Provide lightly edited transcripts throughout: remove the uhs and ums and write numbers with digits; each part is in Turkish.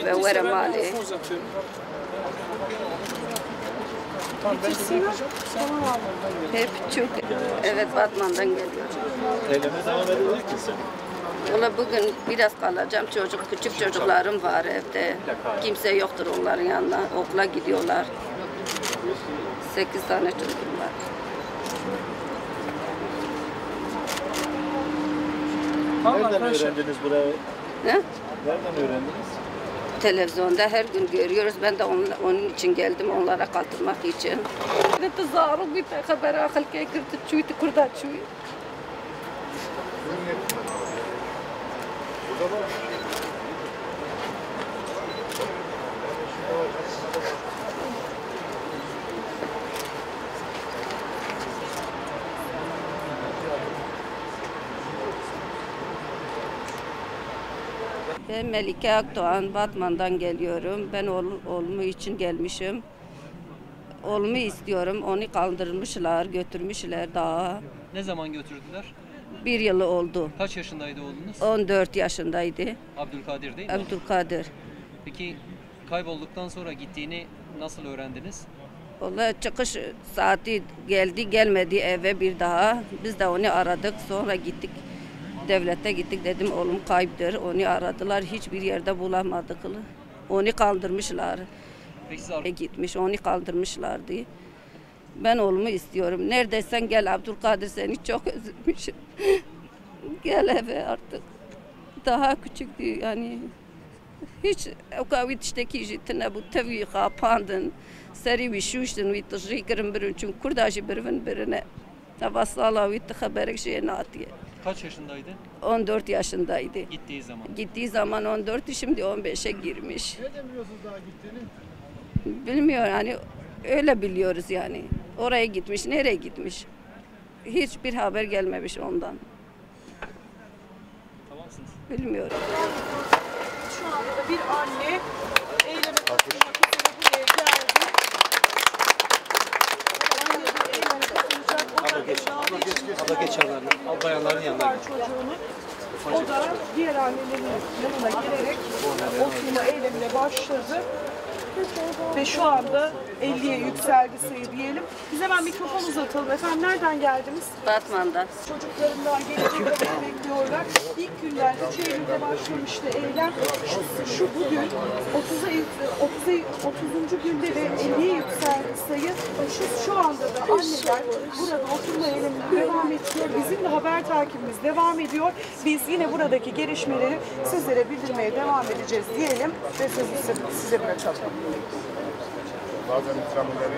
ve verem ali. Hep çok. Evet, Batman'dan geliyorum. Eyleme devam edecek misin? Ola bugün biraz kalacağım. Küçük çocuklarım var evde. Kimse yoktur onların yanına. Okula gidiyorlar. 8 tane çocuğum var. Nereden öğrendiniz burayı? Ne? Nereden öğrendiniz? Televizyonda her gün görüyoruz. Ben de onun için geldim, onlara katılmak için. انتظاروا بخبر اخر كي كرت تشوي تكردا تشوي Ben Melike Akdoğan, Batman'dan geliyorum. Ben oğlumu için gelmişim. Oğlumu istiyorum. Onu kaldırmışlar, götürmüşler dağa. Ne zaman götürdüler? 1 yıl oldu. Kaç yaşındaydı oğlunuz? 14 yaşındaydı. Abdülkadir değil mi? Abdülkadir. Peki kaybolduktan sonra gittiğini nasıl öğrendiniz? Vallahi çıkış saati geldi, gelmedi eve bir daha. Biz de onu aradık. Sonra gittik. Devlete gittik, dedim oğlum kayıptır. Onu aradılar. Hiçbir yerde bulamadık. Onu kaldırmışlar. Peki Gitmiş, onu kaldırmışlardı. Ben oğlumu istiyorum. Neredeysen gel Abdülkadir, seni çok özlemişim. Gel eve artık. Daha küçüktü yani. Hiç o kavit işteki jitine bu tevi kapandın. Seri bir şuştun ve tışrikırın birinin çünkü kurdaşı birine. Tavasala ve haberek şeyine atıyor. kaç yaşındaydı? 14 yaşındaydı. Gittiği zaman. Gittiği zaman 14'tü, şimdi 15'e girmiş. Nereden biliyorsunuz daha gittiğini? Bilmiyor yani, öyle biliyoruz yani. Oraya gitmiş, nereye gitmiş? Hiçbir haber gelmemiş ondan. Tamamsınız. Bilmiyorum. Şu anda bir anne eyleme katılmak üzere buraya geldi. Anne bir eyleme katılacak. O da Abla geç yanlarına. Al bayanların yanına. var çocuğunu. O da diğer annelerin yanına gelerek oturma eylemine başladı. Ve şu anda 50'ye yükseldi sayı diyelim. Biz hemen mikrofon uzatalım. Efendim nereden geldiniz? Batman'dan. Çocuklarından gelecek bekliyorlar. İlk günden 3 Eylül'de başlamıştı eylem. Şu bugün 30. günde ve 50'ye yükseldi sayı. Şu anda da anneler burada oturma eylemine devam ediyor. Bizim de haber takibimiz devam ediyor. Biz yine buradaki gelişmeleri sizlere bildirmeye devam edeceğiz diyelim ve sözü size bırakalım. Bazen ikramları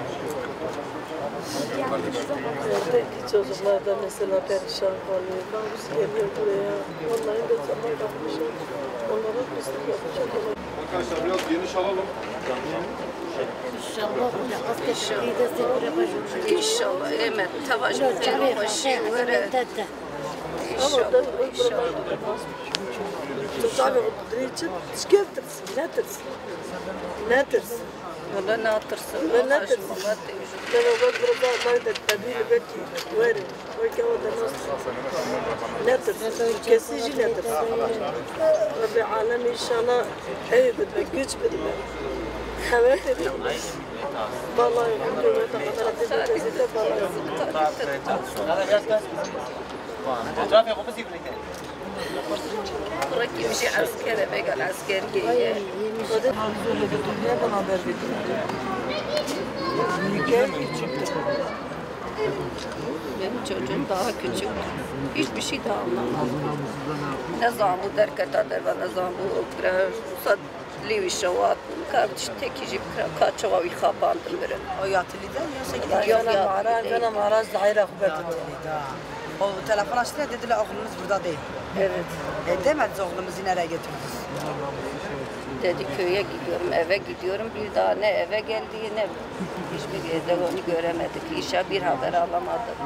Evdeki çocuklar da mesela perişan kalıyor. Maruz geliyor buraya. Onların da zaman kapmışım. Onlara pislik yapacak olan. Arkadaşlar biraz geniş alalım. İnşallah. Evet. Tavacım bir başı. Ama da öldürmek tutarlı olduğu için çıkartırsın. Ne tırsın? Ne tırsın? Valla ne atırsın? Ne tırsın? Ben o kadar da var da tabii belki var. Belki o da nasıl? Ne tırsın? Kesici ne tırsın? Rabbi alem inşallah ev bitmek, güç bitmek. Havet edilmek. Vallahi hükümete kadar edilmekte Bırak kimisi askere ve gel askeriye. Nereden haber verdin? Büyükken küçüktü. Benim çocuğum daha küçük. Hiçbir şey daha anlamaz. Ne zaman bu derketadır ve ne zaman bu okra, Livi şavat, kardeş tekici kaçava bir kapandım biri. O yatılıdan yoksa Yok, gidiyor. yatılı Ben maraz daire kubertim. O telefon açtılar dediler oğlumuz burada değil. Evet. Demediniz oğlumuzu nereye götürdünüz? Dedi köye gidiyorum, eve gidiyorum. Bir daha ne eve geldi ne hiçbir yerde onu göremedik. İşe bir haber alamadık.